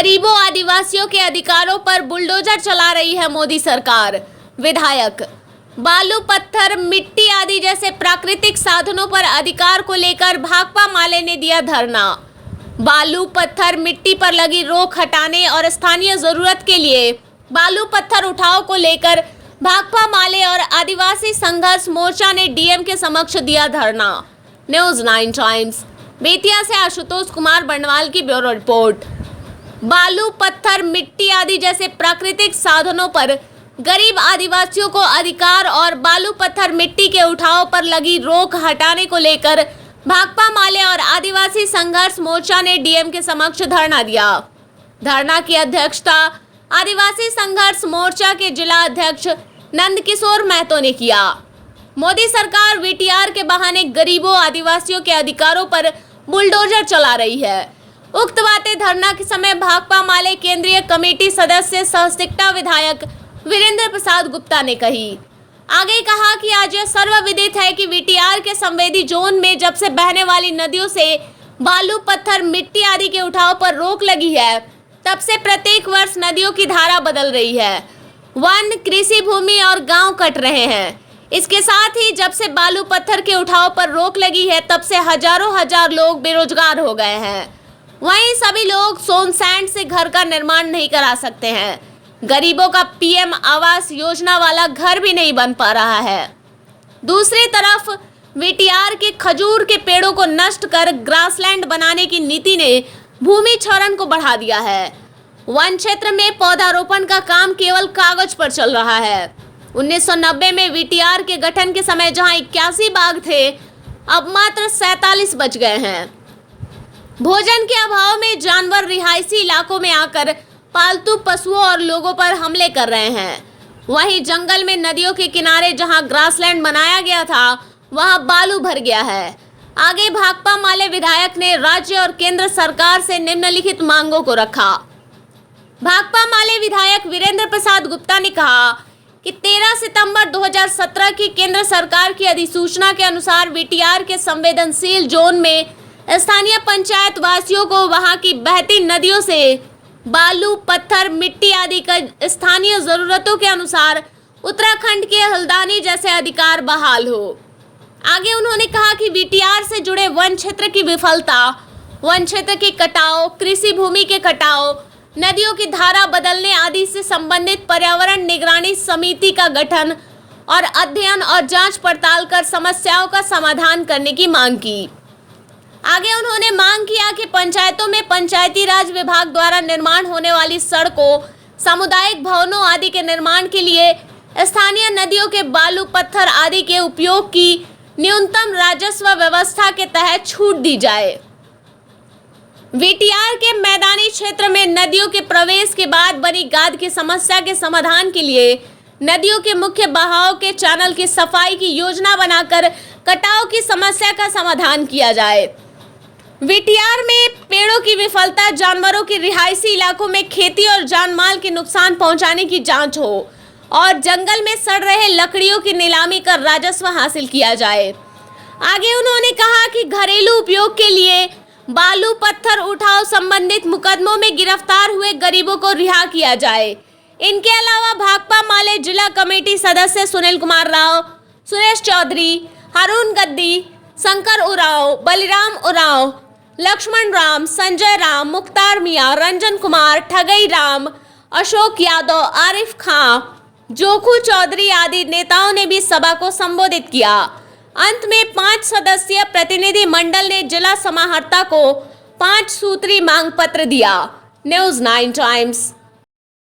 गरीबों आदिवासियों के अधिकारों पर बुलडोजर चला रही है मोदी सरकार। विधायक बालू, पत्थर, मिट्टी आदि जैसे प्राकृतिक साधनों पर अधिकार को लेकर भाकपा माले ने दिया धरना। बालू, पत्थर, मिट्टी पर लगी रोक हटाने और स्थानीय जरूरत के लिए बालू पत्थर उठाव को लेकर भाकपा माले और आदिवासी संघर्ष मोर्चा ने डीएम के समक्ष दिया धरना। न्यूज़ 9 टाइम्स बेतिया से आशुतोष कुमार बंडवाल की ब्यूरो रिपोर्ट। बालू, पत्थर, मिट्टी आदि जैसे प्राकृतिक साधनों पर गरीब आदिवासियों को अधिकार और बालू, पत्थर, मिट्टी के उठाव पर लगी रोक हटाने को लेकर भाकपा माले और आदिवासी संघर्ष मोर्चा ने डीएम के समक्ष धरना दिया। धरना की अध्यक्षता आदिवासी संघर्ष मोर्चा के जिला अध्यक्ष नंदकिशोर महतो ने किया। मोदी सरकार वीटीआर के बहाने गरीबों आदिवासियों के अधिकारों पर बुलडोजर चला रही है। उक्त बातें धरना के समय भाकपा माले केंद्रीय कमेटी सदस्य सह सिकटा विधायक वीरेंद्र प्रसाद गुप्ता ने कही। आगे कहा कि आज यह सर्वविदित है कि वीटीआर के संवेदी जोन में जब से बहने वाली नदियों से बालू, पत्थर, मिट्टी आदि के उठाव पर रोक लगी है, तब से प्रत्येक वर्ष नदियों की धारा बदल रही है। वन, कृषि भूमि और गांव कट रहे हैं। इसके साथ ही जब से बालू, पत्थर के उठाव पर रोक लगी है, तब से हजार लोग बेरोजगार हो गए हैं। वहीं सभी लोग सोन सैंड से घर का निर्माण नहीं करा सकते हैं। गरीबों का पीएम आवास योजना वाला घर भी नहीं बन पा रहा है। दूसरी तरफ वीटीआर के खजूर के पेड़ों को नष्ट कर ग्रासलैंड बनाने की नीति ने भूमि क्षरण को बढ़ा दिया है। वन क्षेत्र में पौधारोपण का काम केवल कागज पर चल रहा है। 1990 में वीटीआर के गठन के समय जहां 81 बाघ थे, अब मात्र 47 बच गए हैं। भोजन के अभाव में जानवर रिहायशी इलाकों में आकर पालतू पशुओं और लोगों पर हमले कर रहे हैं। वहीं जंगल में नदियों के किनारे जहां ग्रासलैंड बनाया गया था, वहां बालू भर गया है। आगे भाकपा माले विधायक ने राज्य और केंद्र सरकार से निम्नलिखित मांगों को रखा। भाकपा माले विधायक वीरेंद्र प्रसाद गुप्ता ने कहा कि 13 सितंबर 2017 की केंद्र सरकार की अधिसूचना के अनुसार वीटीआर के संवेदनशील जोन में स्थानीय पंचायत वासियों को वहां की बहती नदियों से बालू, पत्थर, मिट्टी आदि का स्थानीय जरूरतों के अनुसार उत्तराखंड के हल्द्वानी जैसे अधिकार बहाल हो। आगे उन्होंने कहा कि वीटीआर से जुड़े वन क्षेत्र की विफलता, वन क्षेत्र के कटाव, कृषि भूमि के कटाव, नदियों की धारा बदलने आदि से संबंधित पर्यावरण निगरानी समिति का गठन और अध्ययन और जांच पड़ताल कर समस्याओं का समाधान करने की मांग की। आगे उन्होंने मांग किया कि पंचायतों में पंचायती राज विभाग द्वारा निर्माण होने वाली सड़कों, सामुदायिक भवनों आदि के निर्माण के लिए स्थानीय नदियों के बालू, पत्थर आदि के उपयोग की न्यूनतम राजस्व व्यवस्था के तहत छूट दी जाए। वीटीआर के मैदानी क्षेत्र में नदियों के प्रवेश के बाद बनी गाद की समस्या के समाधान के लिए नदियों के मुख्य बहाव के चैनल की सफाई की योजना बनाकर कटाव की समस्या का समाधान किया जाए। वीटीआर में पेड़ों की विफलता, जानवरों की रिहायशी इलाकों में खेती और जानमाल के नुकसान पहुंचाने की जांच हो और जंगल में सड़ रहे लकड़ियों की नीलामी कर राजस्व हासिल किया जाए। आगे उन्होंने कहा कि घरेलू उपयोग के लिए बालू, पत्थर उठाव संबंधित मुकदमों में गिरफ्तार हुए गरीबों को रिहा किया जाए। इनके अलावा भाकपा माले जिला कमेटी सदस्य सुनील कुमार राव, सुरेश चौधरी, हारून गद्दी, शंकर उरांव, बलिराम उरांव, लक्ष्मण राम, संजय राम, मुख्तार मियां, रंजन कुमार, ठगई राम, अशोक यादव, आरिफ खां, जोखू चौधरी आदि नेताओं ने भी सभा को संबोधित किया। अंत में 5 सदस्यीय प्रतिनिधि मंडल ने जिला समाहर्ता को 5 सूत्री मांग पत्र दिया। News 9 times.